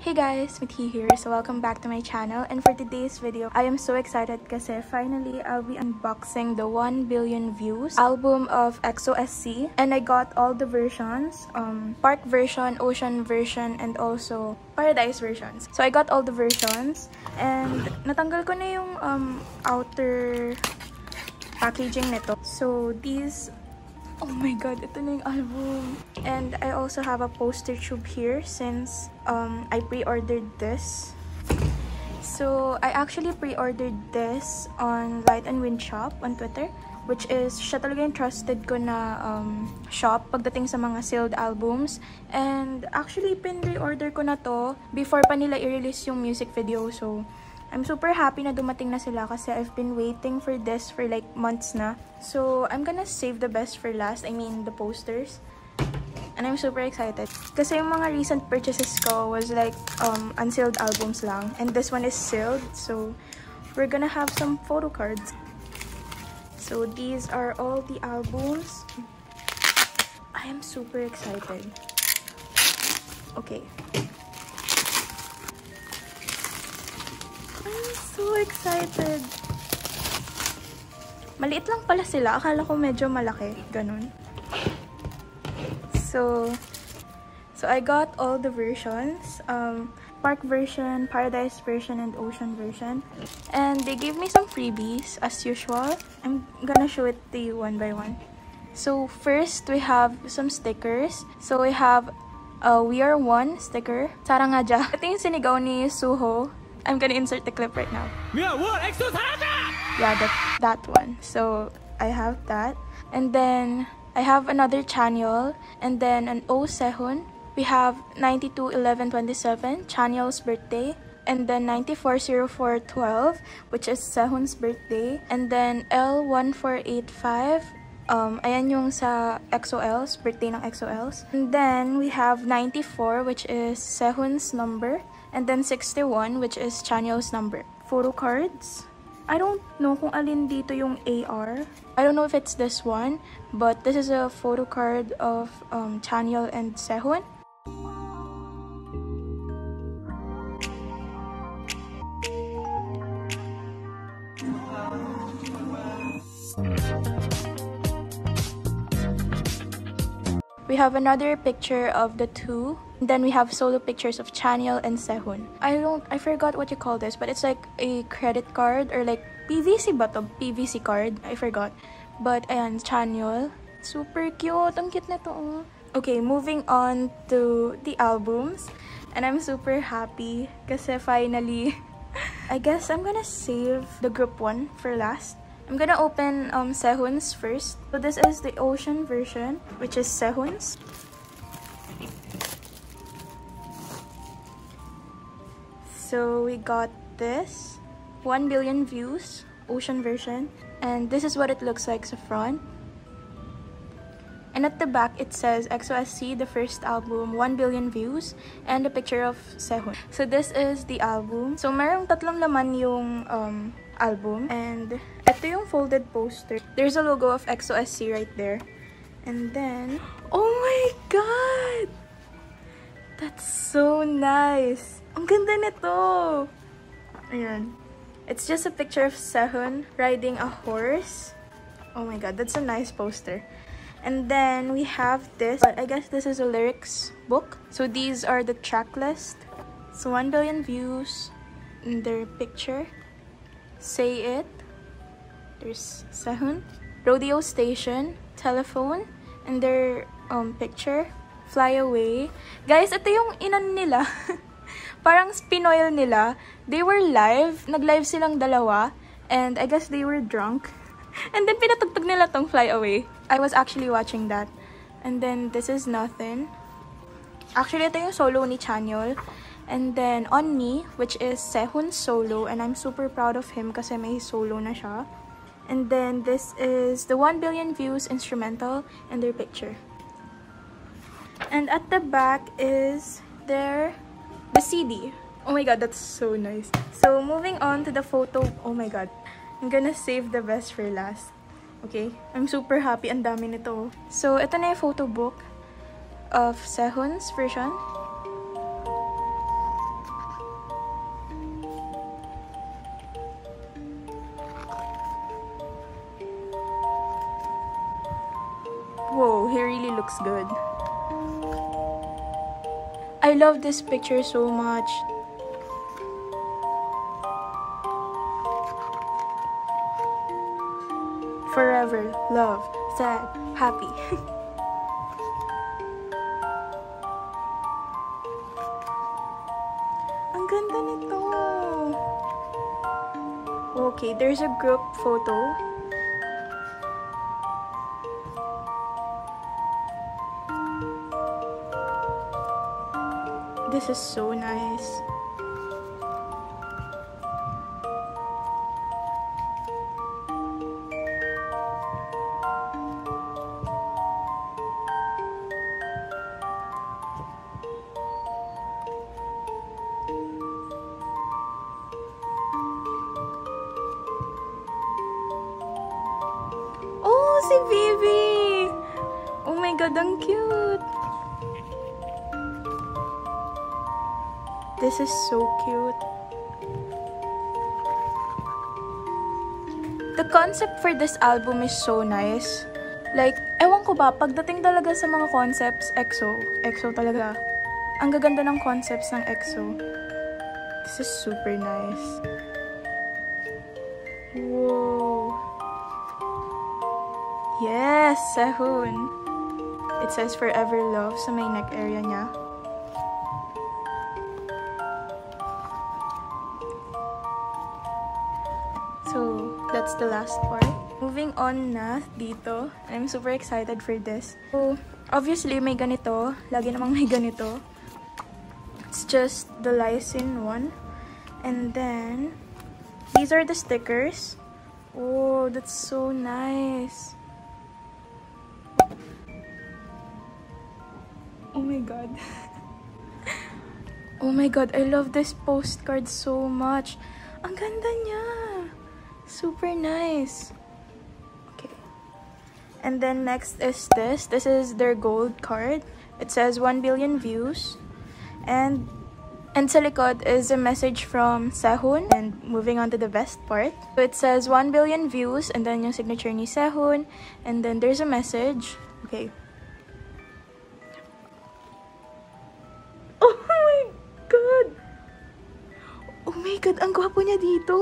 Hey guys, Mithi here. So welcome back to my channel, and for today's video, I am so excited kasi finally I'll be unboxing the 1 billion views album of EXO-sc, and I got all the versions, park version, ocean version, and also paradise versions. So I got all the versions, and natanggal ko na yung outer packaging nito. So these, oh my god, ito na yung album. And I also have a poster tube here since I pre-ordered this. So I actually pre-ordered this on Light and Wind Shop on Twitter, which is siya talaga yung trusted ko na shop pagdating sa mga sealed albums. And actually pin-reorder ko na to before pa nila i-release yung music video. So I'm super happy na dumating na sila kasi I've been waiting for this for like months na. So I'm gonna save the best for last. I mean the posters. And I'm super excited. Kasi yung mga recent purchases ko was like unsealed albums lang. And this one is sealed. So we're gonna have some photo cards. So these are all the albums. I am super excited. Okay. So excited. Maliit lang pala sila. Akala ko medyo malaki. Ganun. So I got all the versions. Park version, paradise version, and ocean version. And they gave me some freebies as usual. I'm gonna show it to you one by one. So first, we have some stickers. So we have We Are One sticker. Sarang nga dyan. Ito yung sinigaw ni Suho. I'm gonna insert the clip right now. Yeah, that one. So I have that, and then I have another Chanyeol, and then an O Sehun. We have 92/11/27, Chanyeol's birthday, and then 94/04/12, which is Sehun's birthday, and then L1485. Ayan yung sa EXO-L's, birthday ng EXO-L's. And then we have 94, which is Sehun's number. And then 61, which is Chanyeol's number. Photo cards. I don't know kung alin dito yung AR. I don't know if it's this one, but this is a photo card of Chanyeol and Sehun. We have another picture of the two. And then we have solo pictures of Chanyeol and Sehun. I forgot what you call this, but it's like a credit card or like PVC ba to? PVC card. I forgot. But ayan, Chanyeol. Super cute. Ang cute na to. Okay, moving on to the albums. And I'm super happy kasi finally, I guess I'm gonna save the group one for last. I'm gonna open Sehun's first. So this is the ocean version, which is Sehun's. So we got this 1 billion views ocean version, and this is what it looks like sa front. And at the back it says EXO-sc, the first album, 1 billion views, and a picture of Sehun. So this is the album. So merong tatlong laman yung album, and ito yung folded poster. There's a logo of EXO-sc right there. And then, oh my god! That's so nice! Ang ganda nito! Ayan. It's just a picture of Sehun riding a horse. Oh my god, that's a nice poster. And then we have this, but I guess this is a lyrics book. So these are the track list. So 1 billion views in their picture. Say It. There's Sehun. Rodeo Station. Telephone. And their picture. Fly Away. Guys, ito yung inan nila. Parang spinoil nila. They were live. Nag-live silang dalawa. And I guess they were drunk. And then pinatugtog nila tong Fly Away. I was actually watching that. And then this is Nothing. Actually, ito yung solo ni Chanyeol. And then On Me, which is Sehun's solo. And I'm super proud of him kasi may solo na siya. And then this is the 1 billion views instrumental and their picture. And at the back is the CD. Oh my god, that's so nice. So moving on to the photo. Oh my god. I'm gonna save the best for last. Okay? I'm super happy. Ang dami nito. So ito na yung photo book of Sehun's version. looks good. I love this picture so much. Forever, love, sad, happy. Ang ganda nito. Okay, there's a group photo. This is so nice. Oh, si Vivi! Oh my God, ang cute! This is so cute. The concept for this album is so nice. Like, ewan ko ba, pagdating talaga sa mga concepts, EXO talaga. Ang gaganda ng concepts ng EXO. This is super nice. Whoa. Yes, Sehun. It says Forever Love sa may neck area niya. So, that's the last part. Moving on na dito. I'm super excited for this. So, obviously, may ganito. Lagi namang may ganito. It's just the lysine one. And then, these are the stickers. Oh, that's so nice. Oh my God. Oh my God, I love this postcard so much. Ang ganda niya. Super nice. Okay. And then next is this. This is their gold card. It says 1 billion views. And sa likod is a message from Sehun. And moving on to the best part. So it says 1 billion views. And then yung signature ni Sehun. And then there's a message. Okay. Oh my God! Oh my God, ang gwapo niya dito.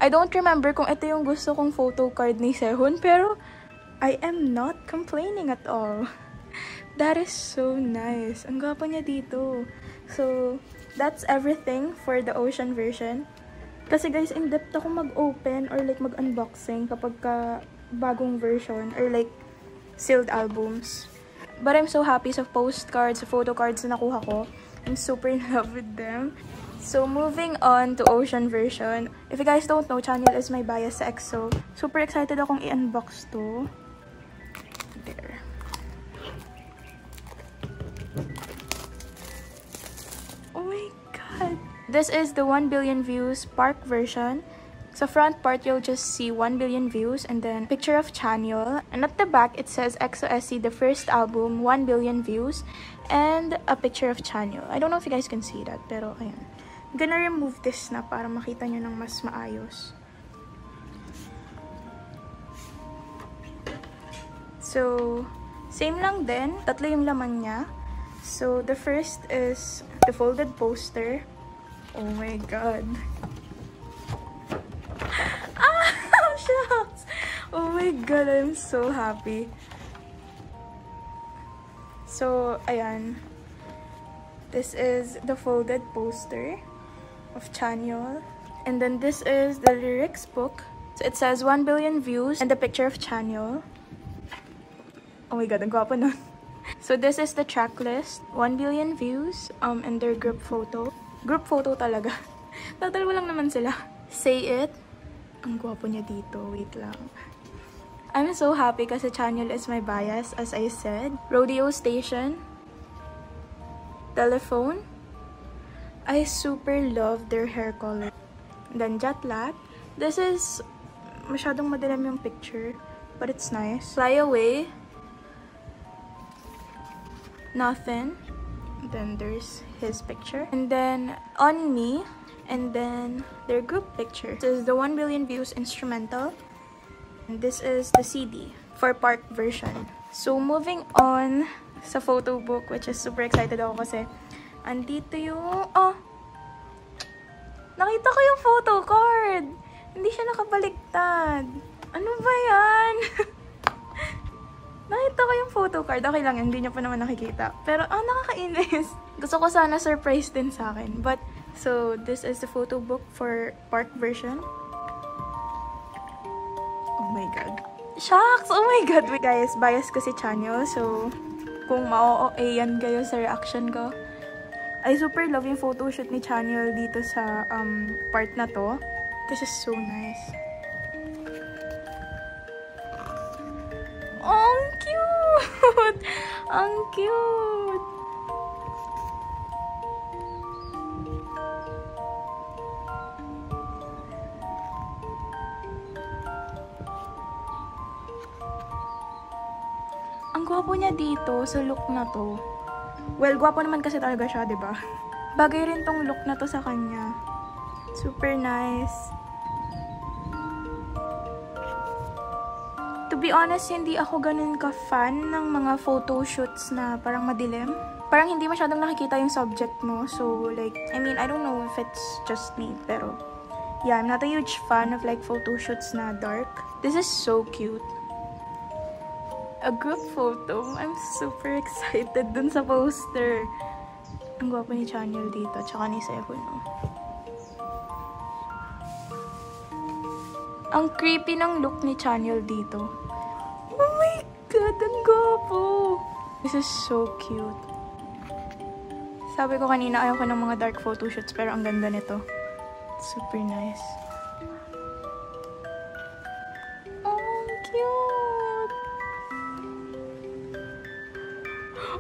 I don't remember kung ito yung gusto kong photo card ni Sehun, pero I am not complaining at all. That is so nice. Ang gwapo niya dito. So, that's everything for the ocean version. Kasi guys, in-depth ako mag-open or like mag-unboxing kapag ka bagong version or like sealed albums. But I'm so happy sa postcards, sa photo cards na nakuha ko. I'm super in love with them. So, moving on to ocean version. If you guys don't know, Channel is my bias sa EXO. Super excited akong i-unbox to. There. Oh my God! This is the 1 billion views Park version. Sa front part, you'll just see 1 billion views and then picture of Channel. And at the back, it says EXO-sc, the first album, 1 billion views. And a picture of Channel. I don't know if you guys can see that, pero ayan. I'm gonna remove this na para makita nyo ng mas maayos. So, same lang din. Tatlo yung laman niya. So, the first is the folded poster. Oh my God. Ah! Shucks! Oh my God, I'm so happy. So, ayan. This is the folded poster of Channel. And then this is the lyrics book. So it says 1 billion views and the picture of Channel. Oh my God, ang gwapo nun. So this is the track list. 1 billion views and their group photo. Group photo talaga. Tatalawa lang naman sila. Say It. Ang gwapo niya dito. Wait lang. I'm so happy kasi Channel is my bias, as I said. Rodeo Station. Telephone. I super love their hair color. And then Jet Lag. This is masyadong madilim yung picture, but it's nice. Fly Away. Nothing. And then there's his picture. And then On Me. And then their group picture. This is the 1 billion views instrumental. And this is the CD for Park version. So, moving on sa photo book, which is super excited ako kasi andito yung... Oh! Nakita ko yung photo card! Hindi siya nakabaliktad. Ano ba yan? Nakita ko yung photo card. Okay lang, hindi niya pa naman nakikita. Pero, nakakainis. Gusto ko sana surprise din sa akin. But, so, this is the photo book for park version. Oh my God. Shucks! Oh my God! Wait, guys, bias ko si Chanyeol. So, kung ma-OA yan kayo sa reaction ko. I super love yung photoshoot ni Chanyeol dito sa part na to. This is so nice. Oh, ang cute! Ang cute! Ang gwapo niya dito sa look na to. Well, gwapo naman kasi talaga siya, diba? Bagay rin tong look na to sa kanya. Super nice. To be honest, hindi ako ganun ka-fan ng mga photoshoots na parang madilim. Parang hindi masyadong nakikita yung subject mo. So, like, I mean, I don't know if it's just me, pero yeah, I'm not a huge fan of like photoshoots na dark. This is so cute. A group photo. I'm super excited dun sa poster. Ang gwapo ni Chanyeol dito, tsaka ni Sehun, oh. Ang creepy ng look ni Chanyeol dito. Oh my God, ang gwapo! This is so cute. Sabi ko kanina, ayaw ko ng mga dark photoshoots, pero ang ganda nito. Super nice. Oh, ang cute!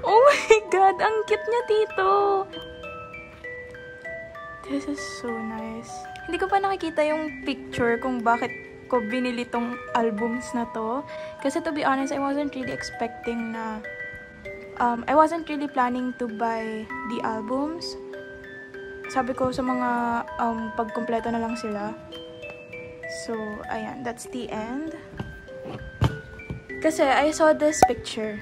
Oh my God, ang cute niya dito! This is so nice. Hindi ko pa nakikita yung picture kung bakit ko binili tong albums na to. Kasi to be honest, I wasn't really expecting na... I wasn't really planning to buy the albums. Sabi ko sa mga pagkumpleto na lang sila. So, ayan. That's the end. Kasi I saw this picture.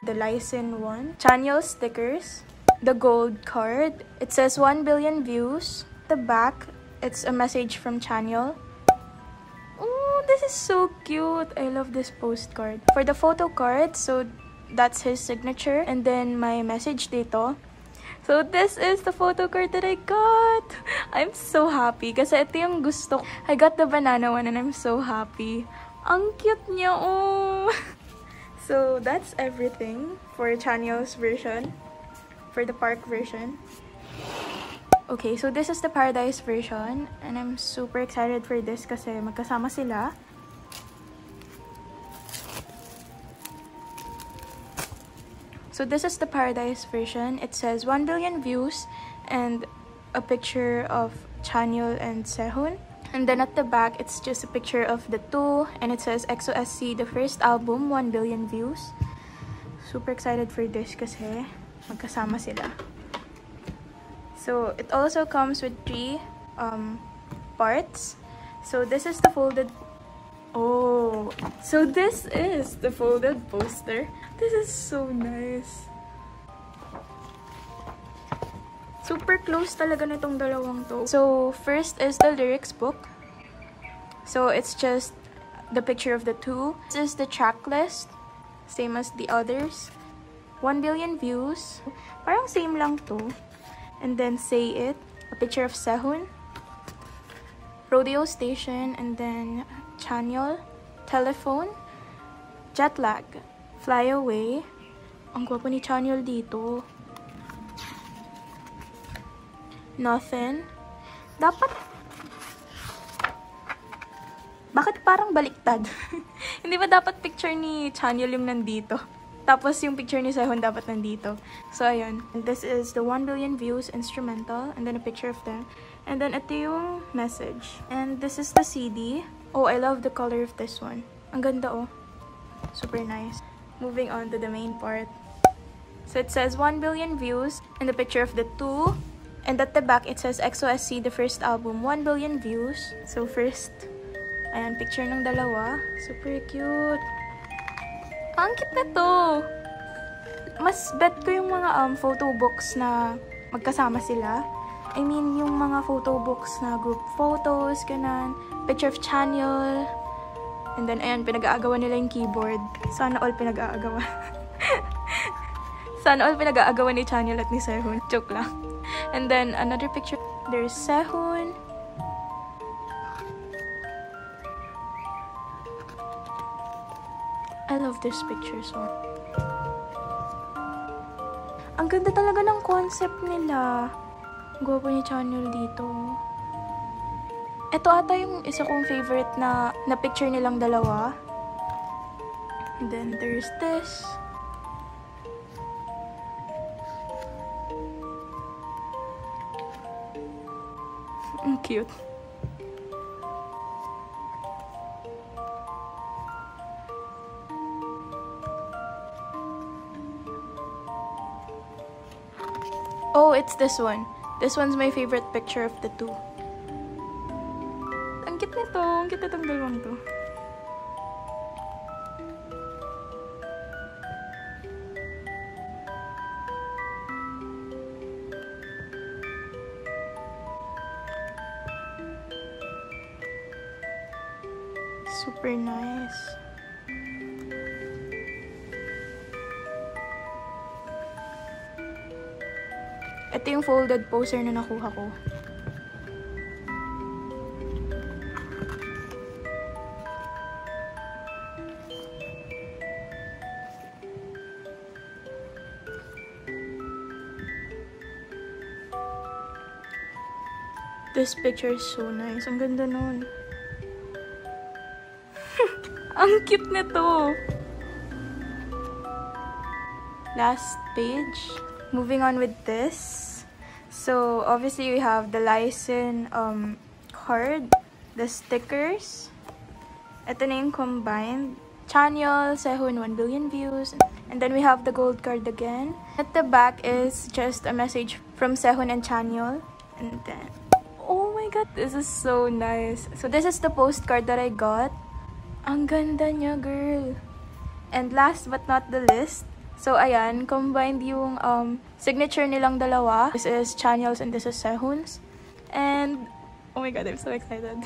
The Lysin one. Chanyeol stickers. The gold card. It says 1 billion views. The back, it's a message from Chanyeol. Oh, this is so cute. I love this postcard. For the photo card, so that's his signature. And then my message dito. So this is the photo card that I got. I'm so happy kasi ito yung gusto ko. I got the banana one and I'm so happy. Ang cute niya, oh. So that's everything for Chanyeol's version. For the park version. Okay, so this is the paradise version. And I'm super excited for this kasi magkasama sila. So this is the paradise version. It says 1 billion views and a picture of Chanyeol and Sehun. And then at the back, it's just a picture of the two. And it says EXO-sc, the first album, 1 billion views. Super excited for this kasi magkasama sila. So it also comes with 3 parts. So this is the folded... Oh, so this is the folded poster. This is so nice. Super close talaga nitong dalawang to. So first is the lyrics book. So it's just the picture of the two. This is the track list. Same as the others. 1 billion views. Parang same lang to. And then Say It. A picture of Sehun. Rodeo Station. And then Chanyeol. Telephone. Jet Lag. Fly Away. Ang gwapo ni Chanyeol dito. Nothing. Bakit parang baliktad? Hindi ba dapat picture ni Chanyeol yung nandito? Tapos yung picture ni Sehun dapat nandito. So, ayun. And this is the 1 billion views instrumental. And then a picture of them. And then ito yung message. And this is the CD. Oh, I love the color of this one. Ang ganda, oh. Super nice. Moving on to the main part. So, it says 1 billion views. And the picture of the two. And at the back, it says EXO-sc, the first album, 1 billion views. So, first, ayan, picture ng dalawa. Super cute. Ang cute na to! Mas bet ko yung mga photo books na magkasama sila. I mean, yung mga photo books na group photos, ganun. Picture of channel. And then, ayan, pinag-aagawan nila yung keyboard. Sana all pinag-aagawan. Sana all pinag-aagawan ni Channel at ni Sehun. Joke lang. And then, another picture. There's Sehun. I love this picture so. Ang ganda talaga ng concept nila. Gwapo ni Channel dito. Ito ata yung isa kong favorite na picture nilang dalawa. And then there's this. Ang cute. Oh, it's this one. This one's my favorite picture of the two. Ang cute nito. Ang cute nitong dalawang to. Super nice. Ito yung folded poster na nakuha ko. This picture is so nice. Ang ganda nun. Ang cute nito. Last page. Moving on with this. So, obviously, we have the license card, the stickers. Ito na yung combined. Channel, Sehun, 1 billion views. And then we have the gold card again. At the back is just a message from Sehun and Channel. And then, oh my god, this is so nice. So, this is the postcard that I got. Ang ganda niya, girl. And last but not the least, so ayan, combined yung signature nilang dalawa. This is Channel's and this is Sehun's. And, oh my god, I'm so excited.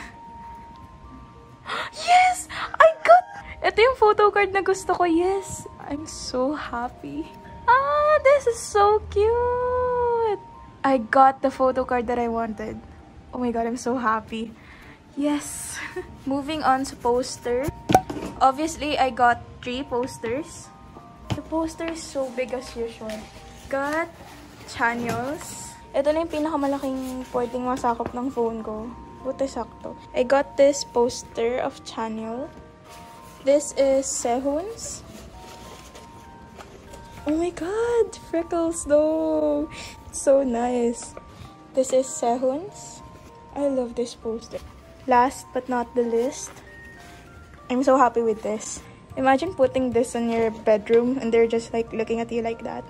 Yes! I got! Ito yung photo card na gusto ko, yes! I'm so happy. Ah, this is so cute! I got the photo card that I wanted. Oh my god, I'm so happy. Yes! Moving on to poster. Obviously, I got 3 posters. The poster is so big as usual. Got Channels. Ito na yung pinakamalaking pwedeng masakop ng phone ko. Buti sakto. I got this poster of Channel. This is Sehun's. Oh my god! Freckles though! So nice. This is Sehun's. I love this poster. Last but not the least, I'm so happy with this. Imagine putting this in your bedroom and they're just like looking at you like that.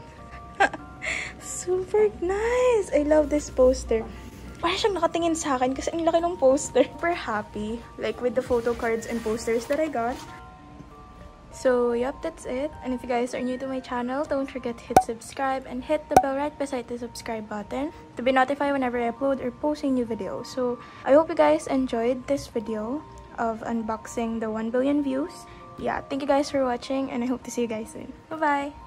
Super nice! I love this poster. Parang siyang nakatingin sa akin kasi ang laki ng poster. Super happy like with the photo cards and posters that I got. So, yep, that's it. And if you guys are new to my channel, don't forget to hit subscribe and hit the bell right beside the subscribe button to be notified whenever I upload or post a new video. So, I hope you guys enjoyed this video of unboxing the 1 billion views. Yeah, thank you guys for watching and I hope to see you guys soon. Bye-bye!